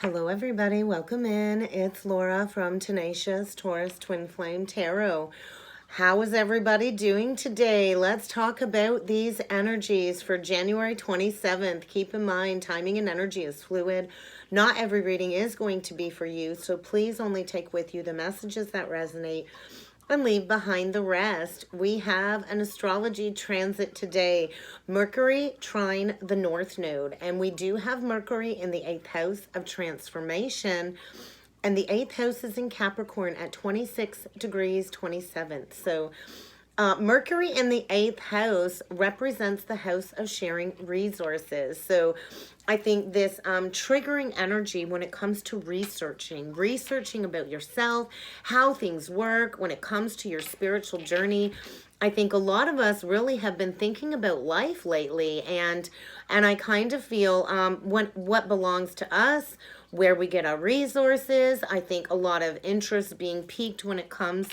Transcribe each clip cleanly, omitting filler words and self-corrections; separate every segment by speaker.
Speaker 1: Hello everybody, welcome in. It's Laura from Tenacious Taurus Twin Flame Tarot. How is everybody doing today? Let's talk about these energies for January 27th. Keep in mind, timing and energy is fluid. Not every reading is going to be for you, so please only take with you the messages that resonate and leave behind the rest. We have an astrology transit today. Mercury trine the North Node, and we do have Mercury in the 8th house of transformation, and the 8th house is in Capricorn at 26 degrees 27th. So Mercury in the 8th house represents the house of sharing resources. So I think this triggering energy when it comes to researching about yourself, how things work, when it comes to your spiritual journey. I think a lot of us really have been thinking about life lately, and I kind of feel what belongs to us, where we get our resources. I think a lot of interest being piqued when it comes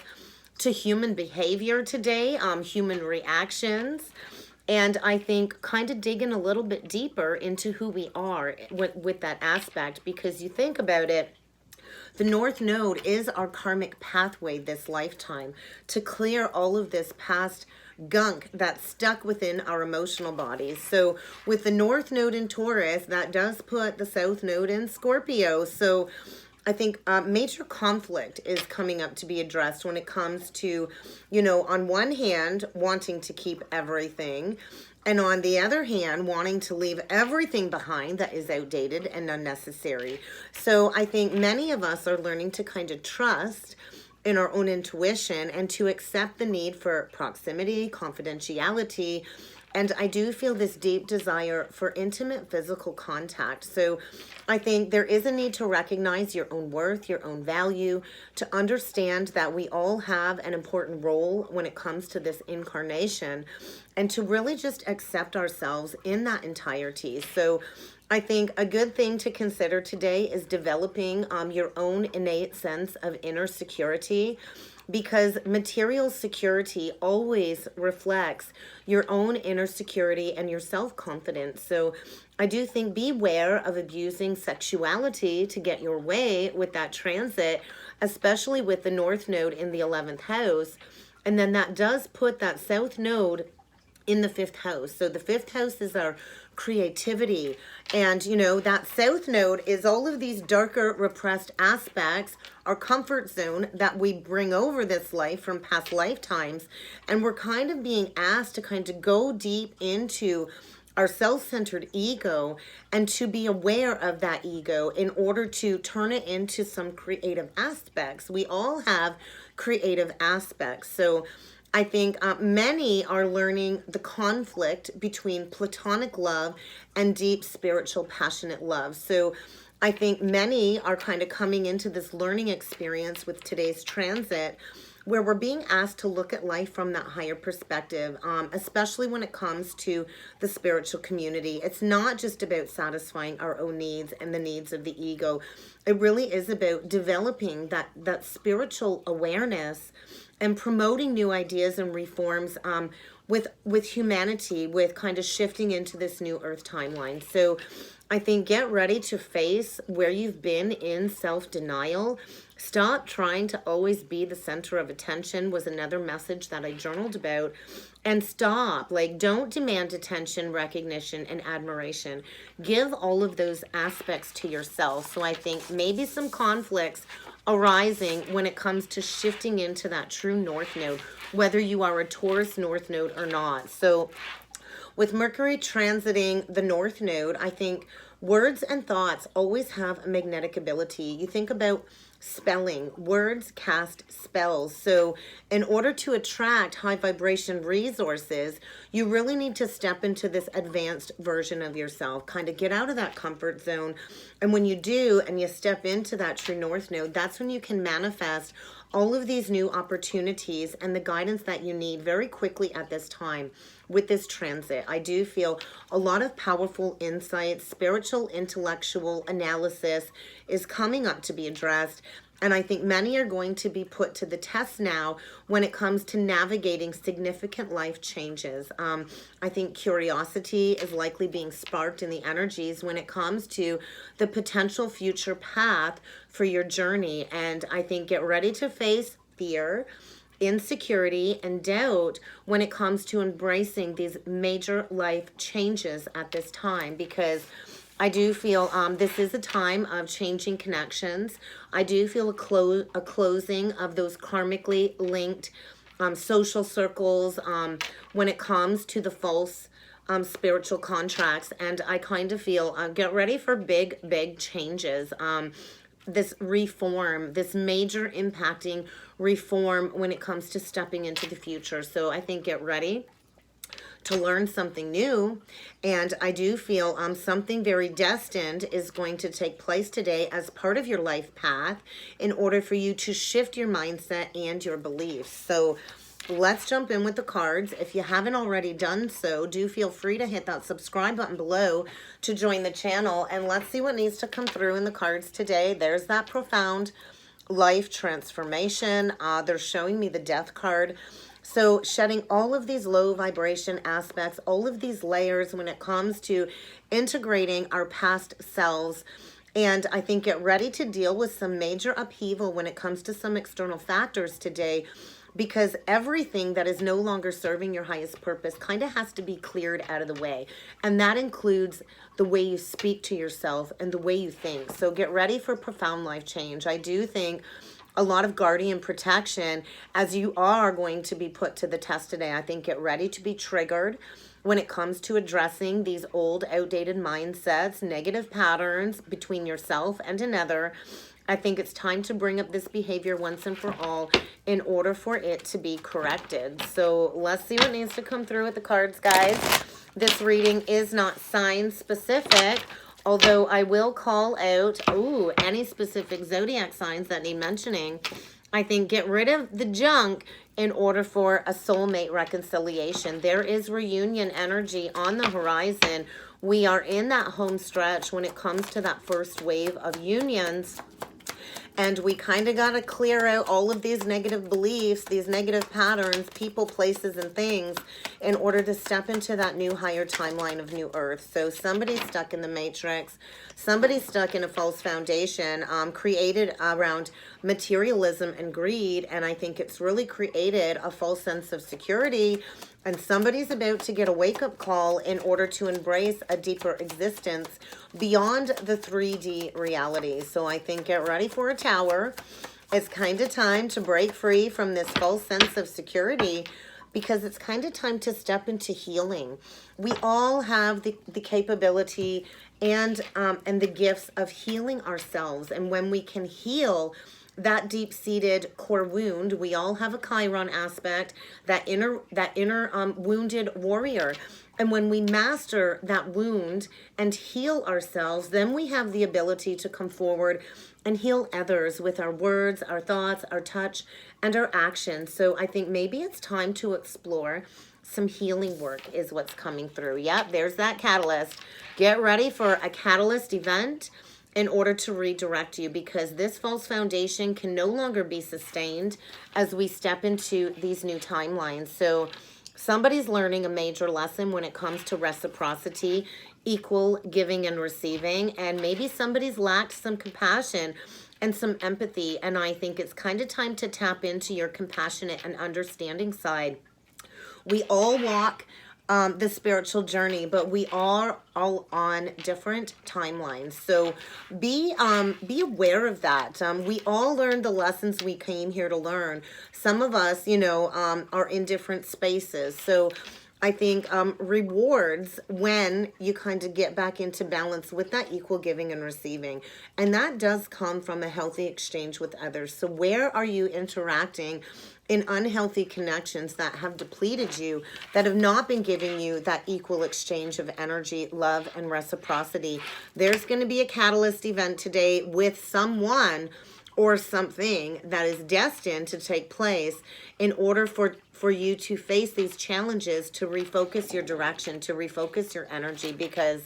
Speaker 1: to human behavior today, human reactions. And I think kind of digging a little bit deeper into who we are with that aspect, because you think about it, the North Node is our karmic pathway this lifetime to clear all of this past gunk that's stuck within our emotional bodies. So with the North Node in Taurus, that does put the South Node in Scorpio. So I think major conflict is coming up to be addressed when it comes to, on one hand, wanting to keep everything, and on the other hand, wanting to leave everything behind that is outdated and unnecessary. So I think many of us are learning to kind of trust in our own intuition and to accept the need for proximity, confidentiality. And I do feel this deep desire for intimate physical contact. So I think there is a need to recognize your own worth, your own value, to understand that we all have an important role when it comes to this incarnation, and to really just accept ourselves in that entirety. So I think a good thing to consider today is developing your own innate sense of inner security, because material security always reflects your own inner security and your self-confidence. So I do think beware of abusing sexuality to get your way with that transit, especially with the North Node in the 11th house. And then that does put that South Node in the 5th house. So the 5th house is our creativity, and that South Node is all of these darker repressed aspects, our comfort zone that we bring over this life from past lifetimes, and we're kind of being asked to kind of go deep into our self-centered ego and to be aware of that ego in order to turn it into some creative aspects. We all have creative aspects. So I think many are learning the conflict between platonic love and deep spiritual passionate love. So I think many are kind of coming into this learning experience with today's transit, where we're being asked to look at life from that higher perspective, especially when it comes to the spiritual community. It's not just about satisfying our own needs and the needs of the ego. It really is about developing that spiritual awareness and promoting new ideas and reforms with humanity, with kind of shifting into this new Earth timeline. So I think get ready to face where you've been in self-denial. Stop trying to always be the center of attention was another message that I journaled about. And stop, don't demand attention, recognition, and admiration. Give all of those aspects to yourself. So I think maybe some conflicts arising when it comes to shifting into that true North Node, whether you are a Taurus North Node or not. So with Mercury transiting the North Node, I think words and thoughts always have a magnetic ability. You think about spelling. Words cast spells. So in order to attract high vibration resources, you really need to step into this advanced version of yourself, kind of get out of that comfort zone. And when you do, and you step into that true North Node, that's when you can manifest all of these new opportunities and the guidance that you need very quickly at this time with this transit. I do feel a lot of powerful insights, spiritual, intellectual analysis is coming up to be addressed. And I think many are going to be put to the test now when it comes to navigating significant life changes. I think curiosity is likely being sparked in the energies when it comes to the potential future path for your journey. And I think get ready to face fear, insecurity, and doubt when it comes to embracing these major life changes at this time, because I do feel this is a time of changing connections. I do feel a closing of those karmically linked social circles when it comes to the false spiritual contracts. And I kind of feel get ready for big changes. This reform, this major impacting reform when it comes to stepping into the future. So I think get ready to learn something new. And I do feel something very destined is going to take place today as part of your life path in order for you to shift your mindset and your beliefs. So let's jump in with the cards. If you haven't already done so, do feel free to hit that subscribe button below to join the channel. And let's see what needs to come through in the cards today. There's that profound life transformation. They're showing me the Death card. So shedding all of these low vibration aspects, all of these layers when it comes to integrating our past selves. And I think get ready to deal with some major upheaval when it comes to some external factors today, because everything that is no longer serving your highest purpose kind of has to be cleared out of the way. And that includes the way you speak to yourself and the way you think. So get ready for profound life change. I do think a lot of guardian protection as you are going to be put to the test today. I think get ready to be triggered when it comes to addressing these old, outdated mindsets, negative patterns between yourself and another. I think it's time to bring up this behavior once and for all in order for it to be corrected. So let's see what needs to come through with the cards, guys. This reading is not sign specific, although I will call out, any specific zodiac signs that need mentioning. I think get rid of the junk in order for a soulmate reconciliation. There is reunion energy on the horizon. We are in that home stretch when it comes to that first wave of unions. And we kind of got to clear out all of these negative beliefs, these negative patterns, people, places, and things in order to step into that new higher timeline of new earth. So somebody's stuck in the matrix. Somebody's stuck in a false foundation created around materialism and greed. And I think it's really created a false sense of security. And somebody's about to get a wake-up call in order to embrace a deeper existence beyond the 3D reality. So I think get ready for a tower. It's kind of time to break free from this false sense of security, because it's kind of time to step into healing. We all have the capability and the gifts of healing ourselves. And when we can heal that deep-seated core wound, we all have a Chiron aspect, that inner wounded warrior. And when we master that wound and heal ourselves, then we have the ability to come forward and heal others with our words, our thoughts, our touch, and our actions. So I think maybe it's time to explore some healing work is what's coming through. Yep, there's that catalyst. Get ready for a catalyst event in order to redirect you, because this false foundation can no longer be sustained as we step into these new timelines. So somebody's learning a major lesson when it comes to reciprocity, equal giving and receiving, and maybe somebody's lacked some compassion and some empathy, and I think it's kind of time to tap into your compassionate and understanding side. We all walk the spiritual journey, but we are all on different timelines. So be aware of that. We all learned the lessons we came here to learn. Some of us, are in different spaces. So I think rewards when you kind of get back into balance with that equal giving and receiving. And that does come from a healthy exchange with others. So where are you interacting in unhealthy connections that have depleted you, that have not been giving you that equal exchange of energy, love, and reciprocity? There's going to be a catalyst event today with someone or something that is destined to take place in order for you to face these challenges, to refocus your direction, to refocus your energy, because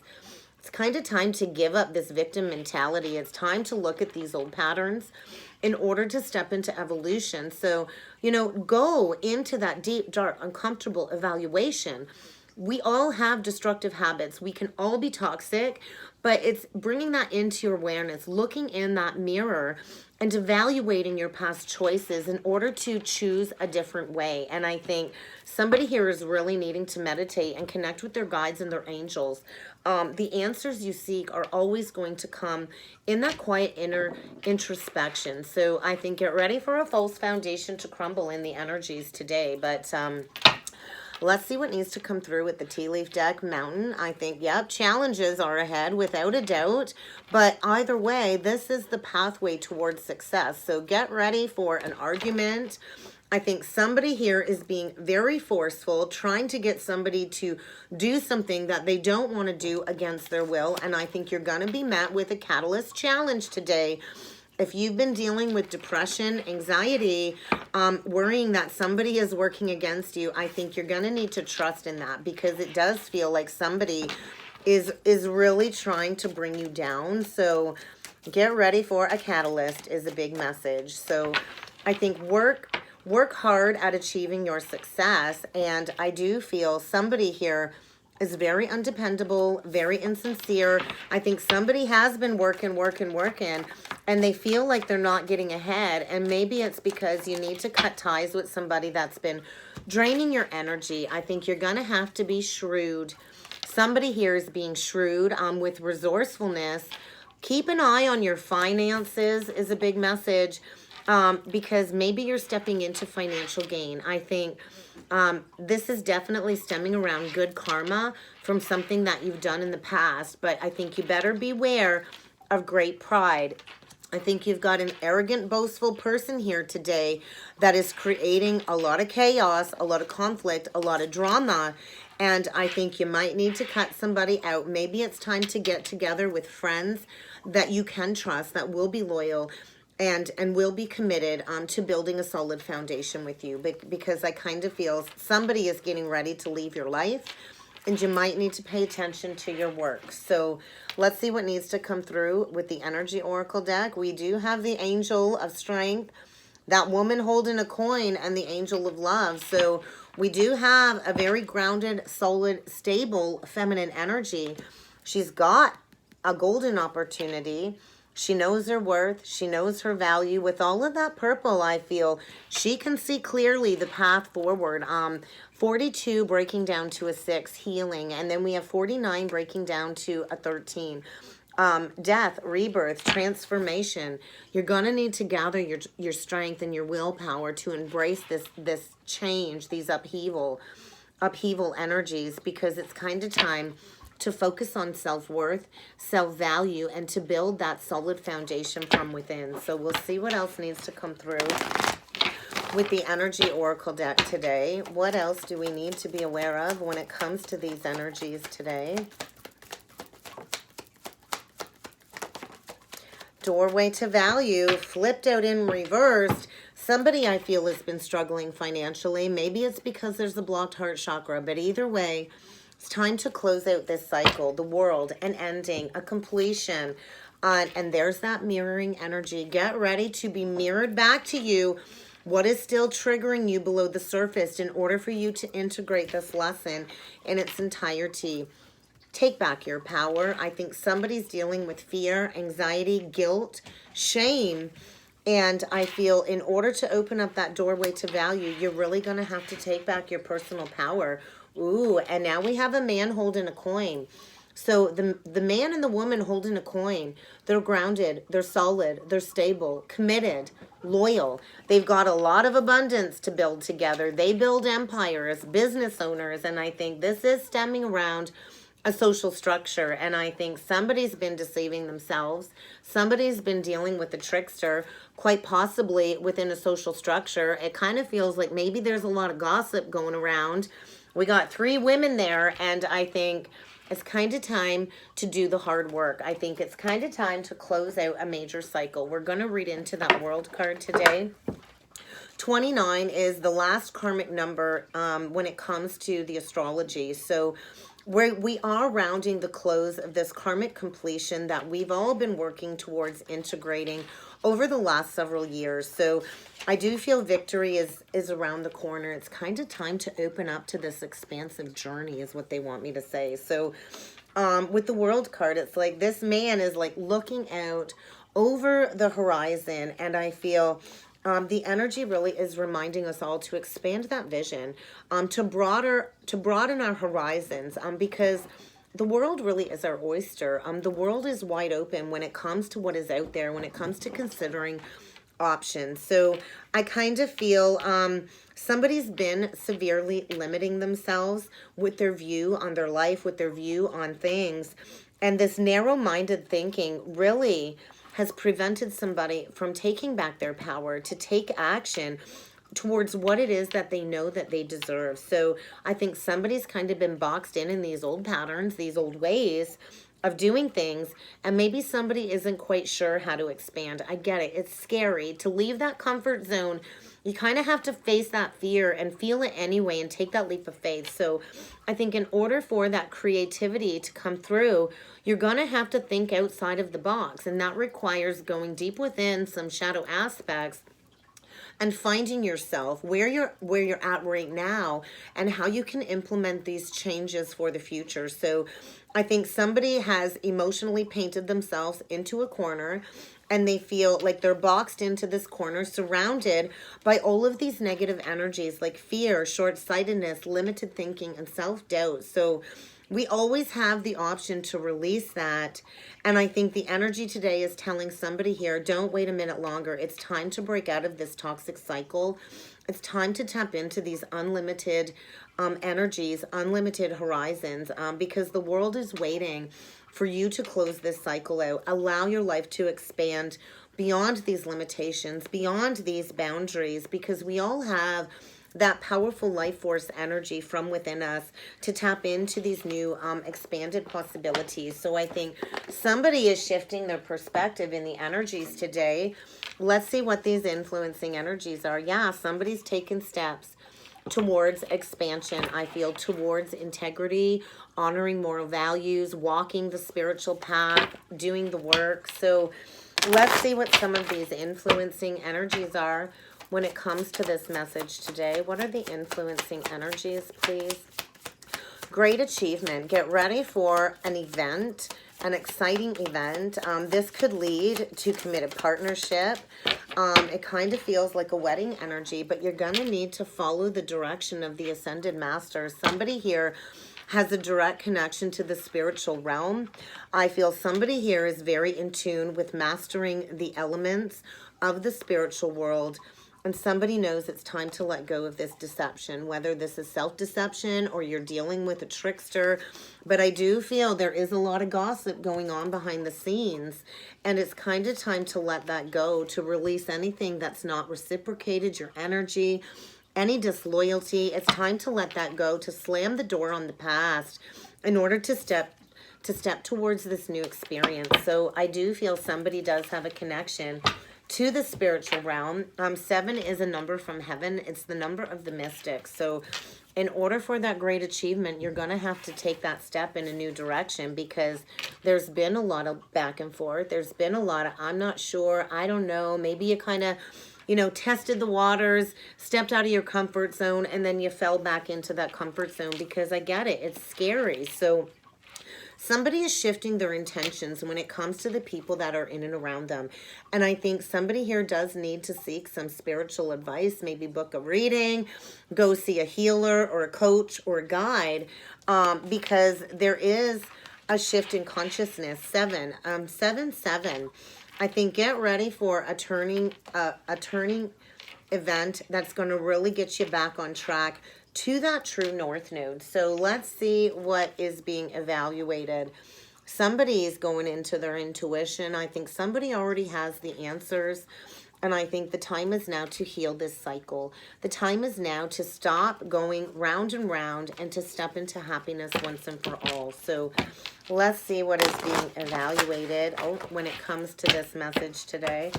Speaker 1: It's kind of time to give up this victim mentality. It's time to look at these old patterns in order to step into evolution. So, you know, go into that deep, dark, uncomfortable evaluation. We all have destructive habits. We can all be toxic, but it's bringing that into your awareness, looking in that mirror and evaluating your past choices in order to choose a different way. And I think somebody here is really needing to meditate and connect with their guides and their angels. The answers you seek are always going to come in that quiet inner introspection. So I think get ready for a false foundation to crumble in the energies today. But let's see what needs to come through with the tea leaf deck. Mountain, I think, yep, challenges are ahead without a doubt. But either way, this is the pathway towards success. So get ready for an argument. I think somebody here is being very forceful, trying to get somebody to do something that they don't want to do against their will. And I think you're going to be met with a catalyst challenge today. If you've been dealing with depression, anxiety, worrying that somebody is working against you, I think you're going to need to trust in that, because it does feel like somebody is really trying to bring you down. So get ready for a catalyst is a big message. So I think work hard at achieving your success. And I do feel somebody here is very undependable, very insincere. I think somebody has been working, and they feel like they're not getting ahead. And maybe it's because you need to cut ties with somebody that's been draining your energy. I think you're going to have to be shrewd. Somebody here is being shrewd with resourcefulness. Keep an eye on your finances is a big message, because maybe you're stepping into financial gain. I think this is definitely stemming around good karma from something that you've done in the past, but I think you better beware of great pride. I think you've got an arrogant, boastful person here today that is creating a lot of chaos, a lot of conflict, a lot of drama, and I think you might need to cut somebody out. Maybe it's time to get together with friends that you can trust, that will be loyal, and will be committed to building a solid foundation with you, because I kind of feel somebody is getting ready to leave your life, and you might need to pay attention to your work. So let's see what needs to come through with the Energy Oracle deck. We do have the Angel of Strength, that woman holding a coin, and the Angel of Love. So we do have a very grounded, solid, stable feminine energy. She's got a golden opportunity. She knows her worth. She knows her value. With all of that purple, I feel she can see clearly the path forward. 42 breaking down to a 6, healing. And then we have 49 breaking down to a 13. Death, rebirth, transformation. You're going to need to gather your strength and your willpower to embrace this change, these upheaval energies, because it's kind of time to focus on self-worth, self-value, and to build that solid foundation from within. So we'll see what else needs to come through with the Energy Oracle deck today. What else do we need to be aware of when it comes to these energies today? Doorway to value, flipped out in reversed. Somebody I feel has been struggling financially. Maybe it's because there's a blocked heart chakra, but either way, it's time to close out this cycle, the world, an ending, a completion. And there's that mirroring energy. Get ready to be mirrored back to you what is still triggering you below the surface in order for you to integrate this lesson in its entirety. Take back your power. I think somebody's dealing with fear, anxiety, guilt, shame. And I feel in order to open up that doorway to value, you're really going to have to take back your personal power. Ooh, and now we have a man holding a coin. So the man and the woman holding a coin, they're grounded, they're solid, they're stable, committed, loyal. They've got a lot of abundance to build together. They build empires, business owners, and I think this is stemming around a social structure. And I think somebody's been deceiving themselves. Somebody's been dealing with a trickster, quite possibly within a social structure. It kind of feels like maybe there's a lot of gossip going around. We got 3 women there, and I think it's kind of time to do the hard work. I think it's kind of time to close out a major cycle. We're going to read into that World card today. 29 is the last karmic number when it comes to the astrology. So we are rounding the close of this karmic completion that we've all been working towards integrating over the last several years. So I do feel victory is around the corner. It's kind of time to open up to this expansive journey is what they want me to say. So with the World card, it's like this man is like looking out over the horizon, and I feel the energy really is reminding us all to expand that vision, to broaden our horizons, because the world really is our oyster. The world is wide open when it comes to what is out there, when it comes to considering options. So I kind of feel somebody's been severely limiting themselves with their view on their life, with their view on things. And this narrow-minded thinking really has prevented somebody from taking back their power to take action towards what it is that they know that they deserve. So I think somebody's kind of been boxed in these old patterns, these old ways of doing things, and maybe somebody isn't quite sure how to expand. I get it. It's scary to leave that comfort zone. You kind of have to face that fear and feel it anyway and take that leap of faith. So I think in order for that creativity to come through, you're going to have to think outside of the box, and that requires going deep within some shadow aspects and finding yourself where you're at right now and how you can implement these changes for the future. So I think somebody has emotionally painted themselves into a corner, and they feel like they're boxed into this corner, surrounded by all of these negative energies like fear, short-sightedness, limited thinking, and self-doubt. So we always have the option to release that. And I think the energy today is telling somebody here, don't wait a minute longer. It's time to break out of this toxic cycle. It's time to tap into these unlimited energies, unlimited horizons, because the world is waiting for you to close this cycle out. Allow your life to expand beyond these limitations, beyond these boundaries, because we all have that powerful life force energy from within us to tap into these new expanded possibilities. So I think somebody is shifting their perspective in the energies today. Let's see what these influencing energies are. Yeah, somebody's taken steps towards expansion, I feel, towards integrity, honoring moral values, walking the spiritual path, doing the work. So let's see what some of these influencing energies are when it comes to this message today. What are the influencing energies, please? Great achievement. Get ready for an event, an exciting event. This could lead to committed partnership. It kind of feels like a wedding energy, but you're going to need to follow the direction of the Ascended Master. Somebody here has a direct connection to the spiritual realm. I feel somebody here is very in tune with mastering the elements of the spiritual world. And somebody knows it's time to let go of this deception, whether this is self-deception or you're dealing with a trickster. But I do feel there is a lot of gossip going on behind the scenes, and it's kind of time to let that go, to release anything that's not reciprocated, your energy, any disloyalty. It's time to let that go, to slam the door on the past in order to step towards this new experience. So I do feel somebody does have a connection to the spiritual realm. 7 is a number from heaven. It's the number of the mystic. So in order for that great achievement, you're going to have to take that step in a new direction, because there's been a lot of back and forth. There's been a lot of, I'm not sure, I don't know. Maybe you kind of, tested the waters, stepped out of your comfort zone, and then you fell back into that comfort zone, because I get it. It's scary. So somebody is shifting their intentions when it comes to the people that are in and around them. And I think somebody here does need to seek some spiritual advice, maybe book a reading, go see a healer or a coach or a guide, because there is a shift in consciousness. 7. I think get ready for a turning event that's going to really get you back on track to that true north node. So let's see what is being evaluated. Somebody is going into their intuition. I think somebody already has the answers. And I think the time is now to heal this cycle. The time is now to stop going round and round and to step into happiness once and for all. So let's see what is being evaluated when it comes to this message today.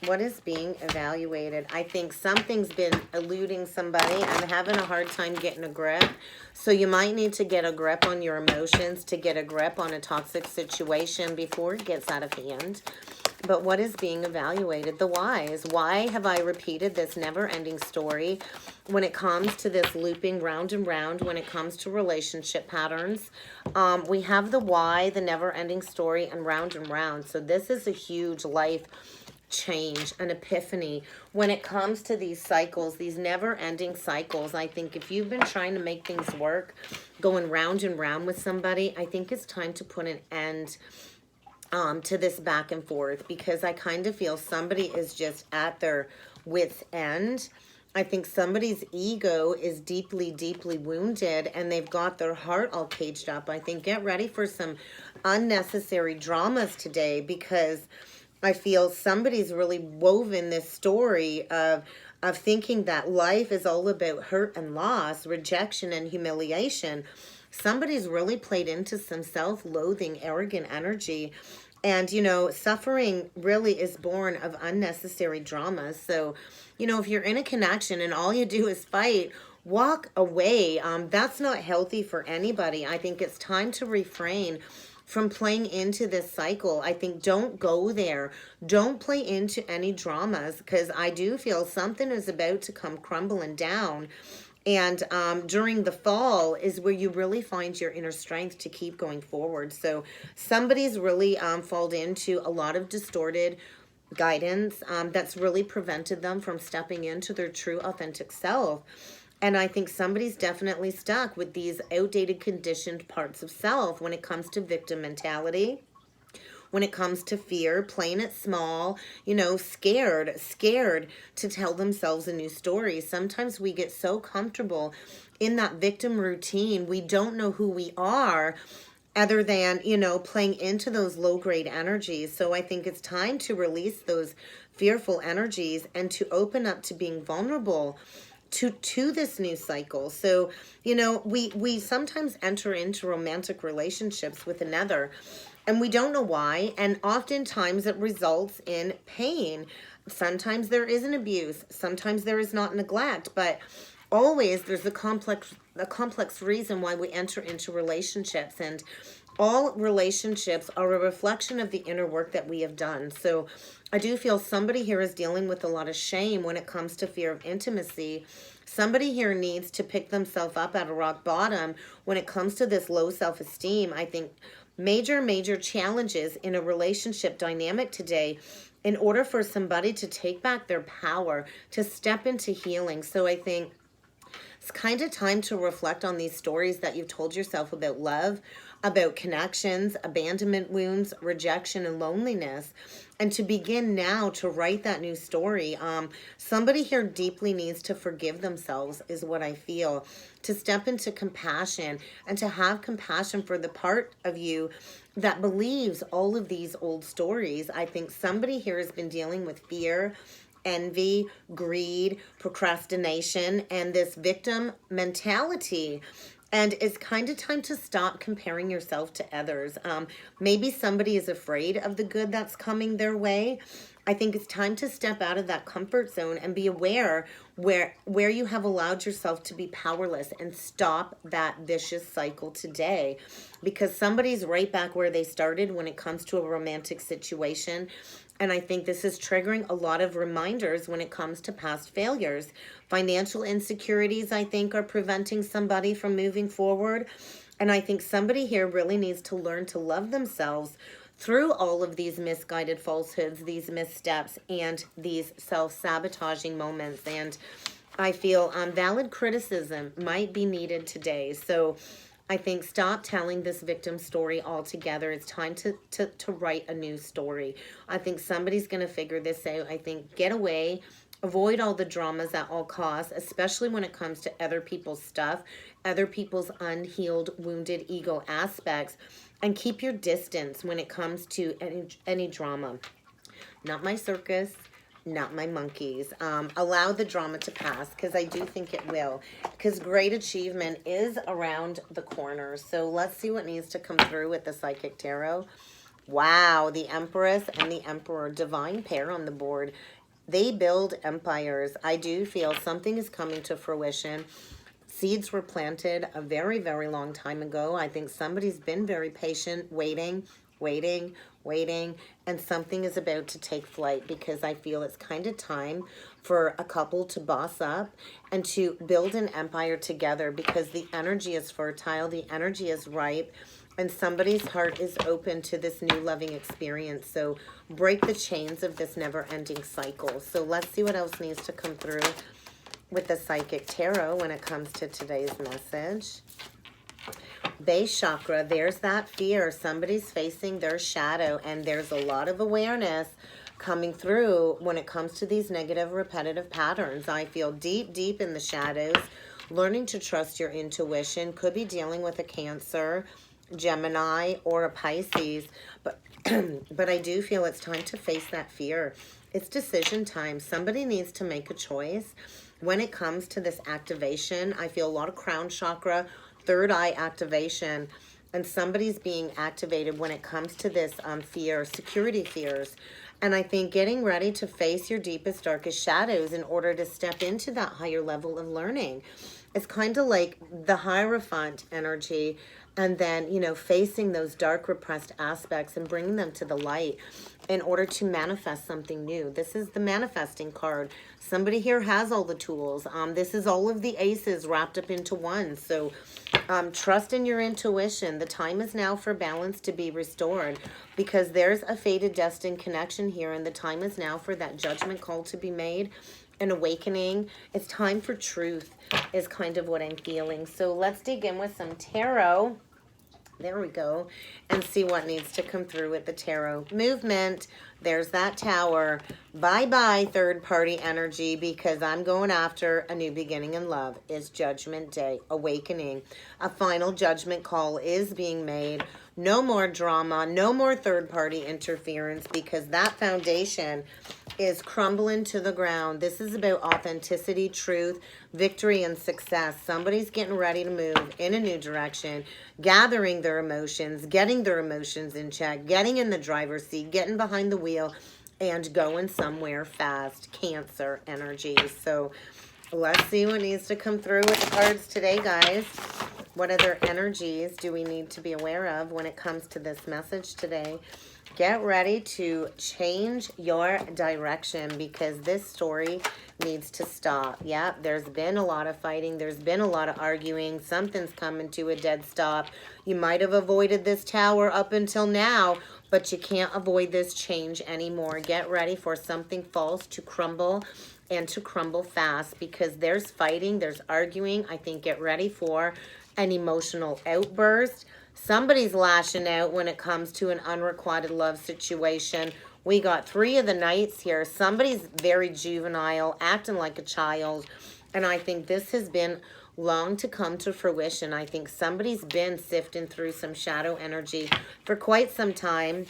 Speaker 1: What is being evaluated? I think something's been eluding somebody. I'm having a hard time getting a grip. So you might need to get a grip on your emotions, to get a grip on a toxic situation before it gets out of hand. But what is being evaluated? The whys. Why have I repeated this never-ending story when it comes to this looping round and round, when it comes to relationship patterns? We have the why, the never-ending story, and round. So this is a huge life change, an epiphany when it comes to these cycles, these never-ending cycles. I think if you've been trying to make things work, going round and round with somebody, I think it's time to put an end to this back and forth, because I kind of feel somebody is just at their wit's end. I think somebody's ego is deeply, deeply wounded, and they've got their heart all caged up. I think get ready for some unnecessary dramas today, because I feel somebody's really woven this story of thinking that life is all about hurt and loss, rejection and humiliation. Somebody's really played into some self-loathing, arrogant energy. And, you know, suffering really is born of unnecessary dramas. So, you know, if you're in a connection and all you do is fight, walk away. That's not healthy for anybody. I think it's time to refrain from playing into this cycle. I think don't go there. Don't play into any dramas, because I do feel something is about to come crumbling down. And during the fall is where you really find your inner strength to keep going forward. So somebody's really fallen into a lot of distorted guidance that's really prevented them from stepping into their true authentic self. And I think somebody's definitely stuck with these outdated, conditioned parts of self when it comes to victim mentality, when it comes to fear, playing it small, you know, scared to tell themselves a new story. Sometimes we get so comfortable in that victim routine, we don't know who we are other than, you know, playing into those low-grade energies. So I think it's time to release those fearful energies and to open up to being vulnerable to this new cycle. So, you know, we sometimes enter into romantic relationships with another, and we don't know why, and oftentimes it results in pain. Sometimes there is an abuse, sometimes there is not neglect, but always there's a complex reason why we enter into relationships. And all relationships are a reflection of the inner work that we have done. So I do feel somebody here is dealing with a lot of shame when it comes to fear of intimacy. Somebody here needs to pick themselves up at a rock bottom when it comes to this low self-esteem. I think major challenges in a relationship dynamic today in order for somebody to take back their power, to step into healing. So I think it's kind of time to reflect on these stories that you've told yourself about love, about connections, abandonment wounds, rejection, and loneliness, and to begin now to write that new story. Somebody here deeply needs to forgive themselves, is what I feel, to step into compassion and to have compassion for the part of you that believes all of these old stories. I think somebody here has been dealing with fear, envy, greed, procrastination, and this victim mentality. And it's kind of time to stop comparing yourself to others. Maybe somebody is afraid of the good that's coming their way. I think it's time to step out of that comfort zone and be aware where you have allowed yourself to be powerless, and stop that vicious cycle today, because somebody's right back where they started when it comes to a romantic situation. And I think this is triggering a lot of reminders when it comes to past failures. Financial insecurities, I think, are preventing somebody from moving forward. And I think somebody here really needs to learn to love themselves through all of these misguided falsehoods, these missteps, and these self-sabotaging moments. And I feel valid criticism might be needed today. So I think stop telling this victim story altogether. It's time to write a new story. I think somebody's going to figure this out. I think get away, avoid all the dramas at all costs, especially when it comes to other people's stuff, other people's unhealed, wounded ego aspects, and keep your distance when it comes to any drama. Not my circus, not my monkeys. Allow the drama to pass, because I do think it will, because great achievement is around the corner. So let's see what needs to come through with the Psychic Tarot. Wow, the Empress and the Emperor, divine pair on the board. They build empires. I do feel something is coming to fruition. Seeds were planted a very, very long time ago. I think somebody's been very patient, waiting, waiting, waiting, and something is about to take flight, because I feel it's kind of time for a couple to boss up and to build an empire together, because the energy is fertile, the energy is ripe, and somebody's heart is open to this new loving experience. So break the chains of this never-ending cycle. So let's see what else needs to come through with the Psychic Tarot when it comes to today's message. Base chakra, there's that fear. Somebody's facing their shadow, and there's a lot of awareness coming through when it comes to these negative repetitive patterns. I feel deep, deep in the shadows, learning to trust your intuition. Could be dealing with a Cancer, Gemini, or a Pisces, but but I do feel it's time to face that fear. It's decision time. Somebody needs to make a choice. When it comes to this activation, I feel a lot of crown chakra, third eye activation, and somebody's being activated when it comes to this fear, security fears. And I think getting ready to face your deepest, darkest shadows in order to step into that higher level of learning. It's kind of like the Hierophant energy, and then, you know, facing those dark repressed aspects and bringing them to the light in order to manifest something new. This is the manifesting card. Somebody here has all the tools. This is all of the aces wrapped up into one. So trust in your intuition. The time is now for balance to be restored, because there's a fated destined connection here, and the time is now for that judgment call to be made. An awakening. It's time for truth is kind of what I'm feeling. So let's dig in with some tarot. There we go. And see what needs to come through with the tarot. Movement. There's that Tower. Bye-bye, third-party energy, because I'm going after a new beginning in love. It's Judgment Day. Awakening. A final judgment call is being made. No more drama. No more third-party interference, because that foundation is crumbling to the ground. This is about authenticity, truth, victory, and success. Somebody's getting ready to move in a new direction, gathering their emotions, getting their emotions in check, getting in the driver's seat, getting behind the wheel, and going somewhere fast. Cancer energy. So let's see what needs to come through with the cards today, guys. What other energies do we need to be aware of when it comes to this message today? Get ready to change your direction, because this story needs to stop. Yeah, there's been a lot of fighting. There's been a lot of arguing. Something's coming to a dead stop. You might have avoided this Tower up until now, but you can't avoid this change anymore. Get ready for something false to crumble, and to crumble fast, because there's fighting, there's arguing. I think get ready for an emotional outburst. Somebody's lashing out when it comes to an unrequited love situation. We got 3 of the Knights here. Somebody's very juvenile, acting like a child. And I think this has been long to come to fruition. I think somebody's been sifting through some shadow energy for quite some time.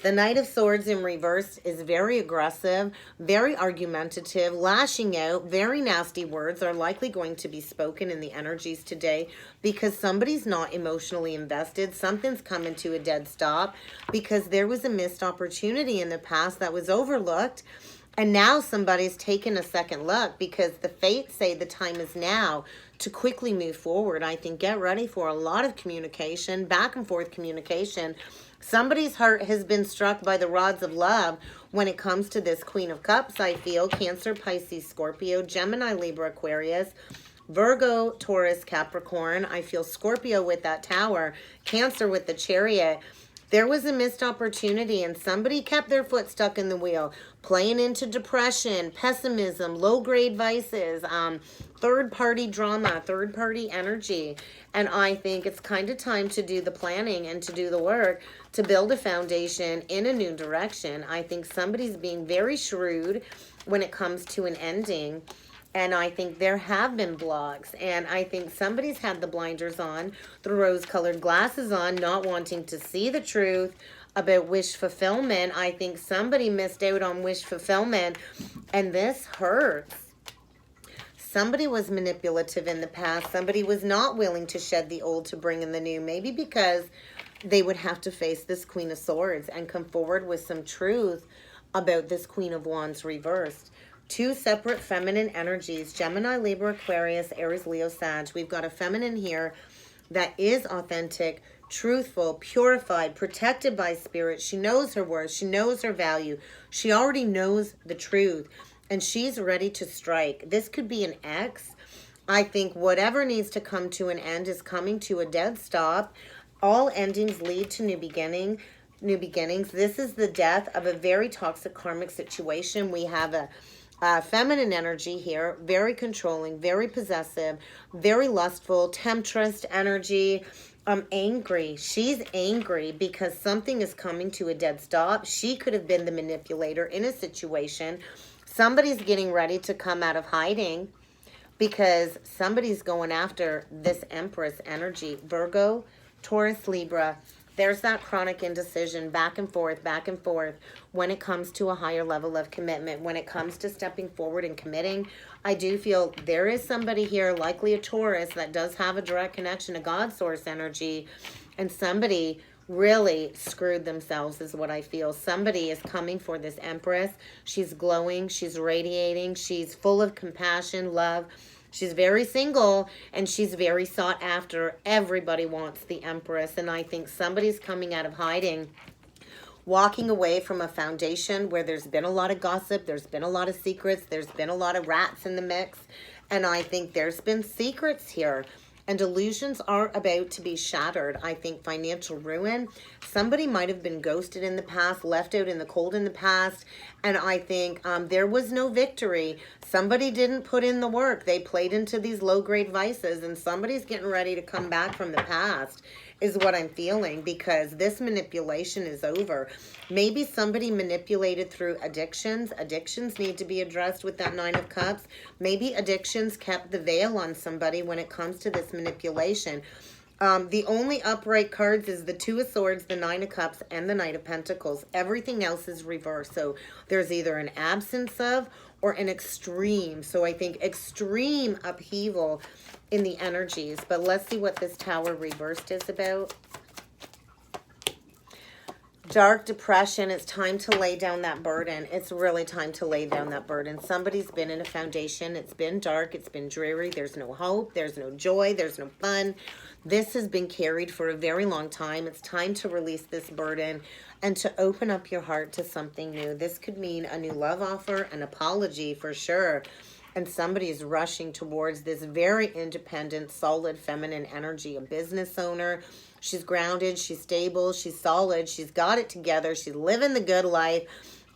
Speaker 1: The Knight of Swords in reverse is very aggressive, very argumentative, lashing out. Very nasty words are likely going to be spoken in the energies today, because somebody's not emotionally invested. Something's coming to a dead stop, because there was a missed opportunity in the past that was overlooked. And now somebody's taken a second look, because the fates say the time is now to quickly move forward. I think get ready for a lot of communication, back and forth communication. Somebody's heart has been struck by the rods of love when it comes to this Queen of Cups. I feel Cancer, Pisces, Scorpio, Gemini, Libra, Aquarius, Virgo, Taurus, Capricorn. I feel Scorpio with that Tower, Cancer with the Chariot. There was a missed opportunity, and somebody kept their foot stuck in the wheel, playing into depression, pessimism, low-grade vices, third-party drama, third-party energy. And I think it's kind of time to do the planning and to do the work to build a foundation in a new direction. I think somebody's being very shrewd when it comes to an ending. And I think there have been blocks. And I think somebody's had the blinders on, the rose-colored glasses on, not wanting to see the truth about wish fulfillment. I think somebody missed out on wish fulfillment. And this hurts. Somebody was manipulative in the past. Somebody was not willing to shed the old to bring in the new. Maybe because they would have to face this Queen of Swords and come forward with some truth about this Queen of Wands reversed. Two separate feminine energies, Gemini, Libra, Aquarius, Aries, Leo, Sag. We've got a feminine here that is authentic, truthful, purified, protected by spirit. She knows her worth. She knows her value. She already knows the truth, and she's ready to strike. This could be an ex. I think whatever needs to come to an end is coming to a dead stop. All endings lead to new beginnings. This is the death of a very toxic karmic situation. We have a feminine energy here, very controlling, very possessive, very lustful, temptress energy, angry. She's angry because something is coming to a dead stop. She could have been the manipulator in a situation. Somebody's getting ready to come out of hiding because somebody's going after this Empress energy. Virgo, Taurus, Libra. There's that chronic indecision, back and forth when it comes to a higher level of commitment, when it comes to stepping forward and committing. I do feel there is somebody here, likely a Taurus, that does have a direct connection to God source energy, and somebody really screwed themselves is what I feel. Somebody is coming for this Empress. She's glowing, she's radiating, she's full of compassion, love. She's very single, and she's very sought after. Everybody wants the Empress, and I think somebody's coming out of hiding, walking away from a foundation where there's been a lot of gossip, there's been a lot of secrets, there's been a lot of rats in the mix, and I think there's been secrets here. And illusions are about to be shattered. I think financial ruin. Somebody might have been ghosted in the past, left out in the cold in the past. And I think there was no victory. Somebody didn't put in the work. They played into these low-grade vices. And somebody's getting ready to come back from the past is what I'm feeling, because this manipulation is over. Maybe somebody manipulated through addictions. Addictions need to be addressed with that Nine of Cups. Maybe addictions kept the veil on somebody when it comes to this manipulation. The only upright cards is the Two of Swords, the Nine of Cups, and the Knight of Pentacles. Everything else is reversed. So there's either an absence of or an extreme. So I think extreme upheaval in the energies. But let's see what this Tower reversed is about. Dark depression. It's time to lay down that burden. It's really time to lay down that burden. Somebody's been in a foundation. It's been dark. It's been dreary. There's no hope. There's no joy. There's no fun. This has been carried for a very long time. It's time to release this burden and to open up your heart to something new. This could mean a new love offer, an apology for sure. And somebody is rushing towards this very independent, solid, feminine energy. A business owner. She's grounded. She's stable. She's solid. She's got it together. She's living the good life.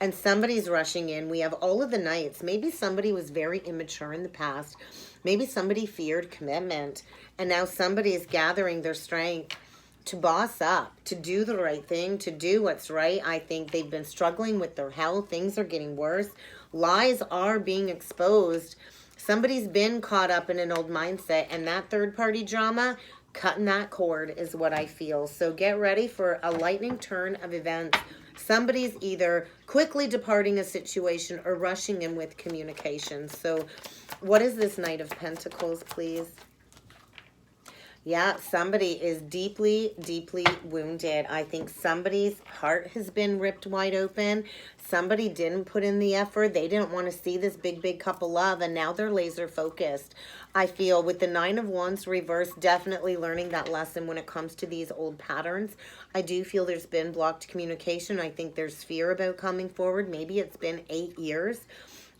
Speaker 1: And somebody's rushing in. We have all of the Knights. Maybe somebody was very immature in the past. Maybe somebody feared commitment. And now somebody is gathering their strength to boss up, to do the right thing, to do what's right. I think they've been struggling with their health. Things are getting worse. Lies are being exposed. Somebody's been caught up in an old mindset, and that third-party drama, cutting that cord is what I feel. So get ready for a lightning turn of events. Somebody's either quickly departing a situation or rushing in with communication. So what is this Knight of Pentacles, please? Yeah, somebody is deeply, deeply wounded. I think somebody's heart has been ripped wide open. Somebody didn't put in the effort. They didn't want to see this big, big cup of love, and now they're laser focused. I feel with the Nine of Wands reversed, definitely learning that lesson when it comes to these old patterns. I do feel there's been blocked communication. I think there's fear about coming forward. Maybe it's been 8 years.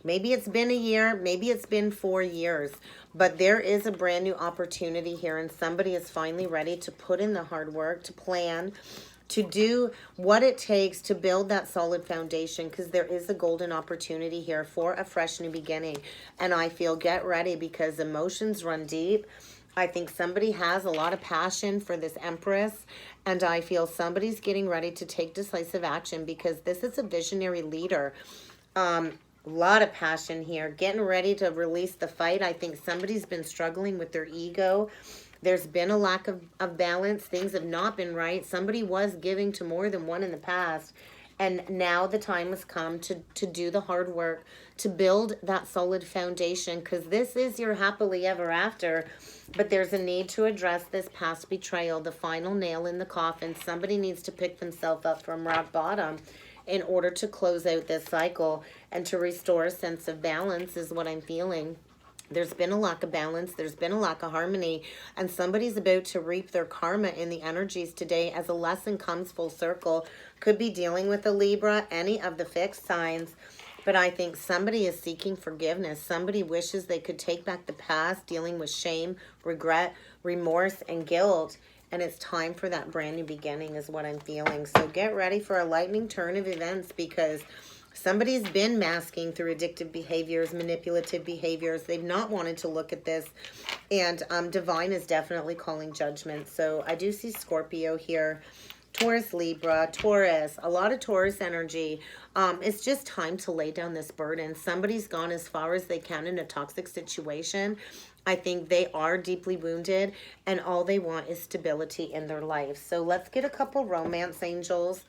Speaker 1: Maybe it's been a year. Maybe it's been 4 years. But there is a brand new opportunity here, and somebody is finally ready to put in the hard work, to plan, to do what it takes to build that solid foundation, because there is a golden opportunity here for a fresh new beginning. And I feel get ready, because emotions run deep. I think somebody has a lot of passion for this Empress, and I feel somebody's getting ready to take decisive action, because this is a visionary leader. A lot of passion here, getting ready to release the fight. I think somebody's been struggling with their ego. There's been a lack of balance. Things have not been right. Somebody was giving to more than one in the past, And now the time has come to do the hard work, to build that solid foundation, because this is your happily ever after. But there's a need to address this past betrayal, the final nail in the coffin. Somebody needs to pick themselves up from rock bottom in order to close out this cycle and to restore a sense of balance is what I'm feeling. There's been a lack of balance. There's been a lack of harmony. And somebody's about to reap their karma in the energies today as a lesson comes full circle. Could be dealing with a Libra, any of the fixed signs. But I think somebody is seeking forgiveness. Somebody wishes they could take back the past, dealing with shame, regret, remorse, and guilt. And it's time for that brand new beginning is what I'm feeling. So get ready for a lightning turn of events, because somebody's been masking through addictive behaviors, manipulative behaviors. They've not wanted to look at this. And divine is definitely calling judgment. So I do see Scorpio here. Taurus, Libra, Taurus, a lot of Taurus energy. It's just time to lay down this burden. Somebody's gone as far as they can in a toxic situation. I think they are deeply wounded and all they want is stability in their life. So let's get a couple romance angels.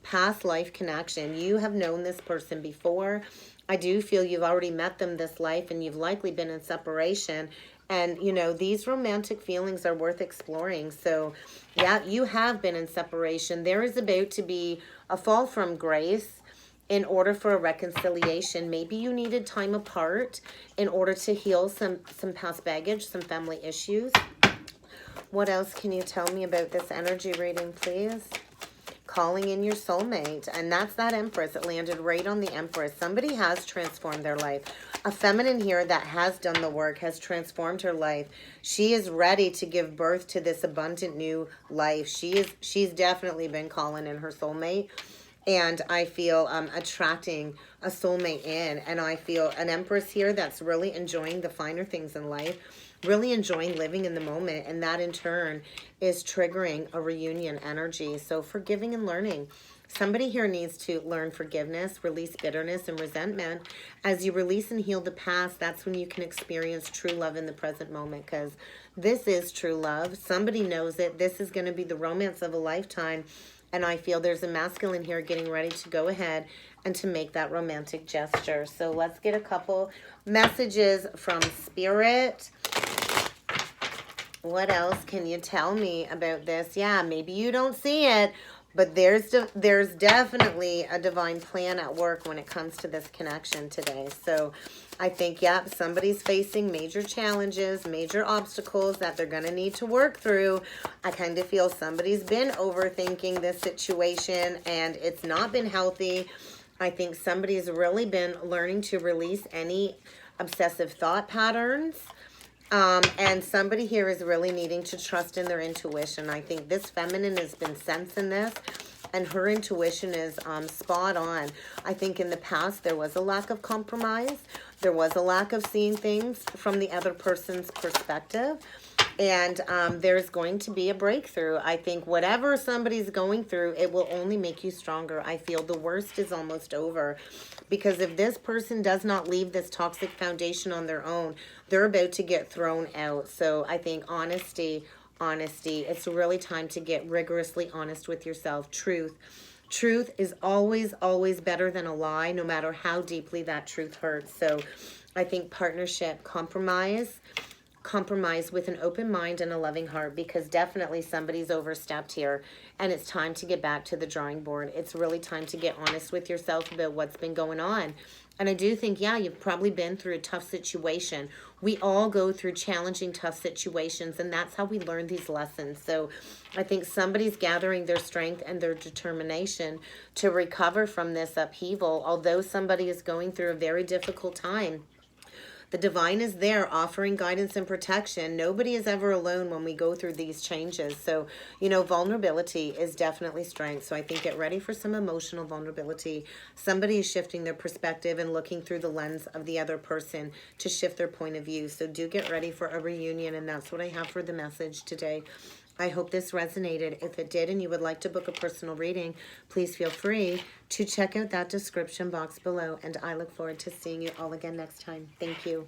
Speaker 1: Past life connection. You have known this person before. I do feel you've already met them this life and you've likely been in separation. And, you know, these romantic feelings are worth exploring. So, yeah, you have been in separation. There is about to be a fall from grace in order for a reconciliation. Maybe you needed time apart in order to heal some past baggage, some family issues. What else can you tell me about this energy reading, please? Calling in your soulmate. And that's that Empress. It landed right on the Empress. Somebody has transformed their life. A feminine here that has done the work has transformed her life. She is ready to give birth to this abundant new life. She's definitely been calling in her soulmate. And I feel attracting a soulmate in. And I feel an Empress here that's really enjoying the finer things in life. Really enjoying living in the moment. And that in turn is triggering a reunion energy. So forgiving and learning. Somebody here needs to learn forgiveness, release bitterness and resentment. As you release and heal the past, that's when you can experience true love in the present moment, because this is true love. Somebody knows it. This is going to be the romance of a lifetime. And I feel there's a masculine here getting ready to go ahead and to make that romantic gesture. So let's get a couple messages from Spirit. What else can you tell me about this? Yeah, maybe you don't see it, but there's definitely a divine plan at work when it comes to this connection today. So I think, yeah, somebody's facing major challenges, major obstacles that they're going to need to work through. I kind of feel somebody's been overthinking this situation and it's not been healthy. I think somebody's really been learning to release any obsessive thought patterns. And somebody here is really needing to trust in their intuition. I think this feminine has been sensing this, and her intuition is spot on. I think in the past there was a lack of compromise. There was a lack of seeing things from the other person's perspective. And there's going to be a breakthrough. I think whatever somebody's going through, it will only make you stronger. I feel the worst is almost over. Because if this person does not leave this toxic foundation on their own, they're about to get thrown out. So I think honesty, it's really time to get rigorously honest with yourself. Truth is always, always better than a lie, no matter how deeply that truth hurts. So I think partnership, compromise with an open mind and a loving heart, because definitely somebody's overstepped here and it's time to get back to the drawing board. It's really time to get honest with yourself about what's been going on. And I do think, yeah, you've probably been through a tough situation. We all go through challenging, tough situations, and that's how we learn these lessons. So I think somebody's gathering their strength and their determination to recover from this upheaval, although somebody is going through a very difficult time. The divine is there offering guidance and protection. Nobody is ever alone when we go through these changes. So, you know, vulnerability is definitely strength. So I think get ready for some emotional vulnerability. Somebody is shifting their perspective and looking through the lens of the other person to shift their point of view. So do get ready for a reunion. And that's what I have for the message today. I hope this resonated. If it did and you would like to book a personal reading, please feel free to check out that description box below. And I look forward to seeing you all again next time. Thank you.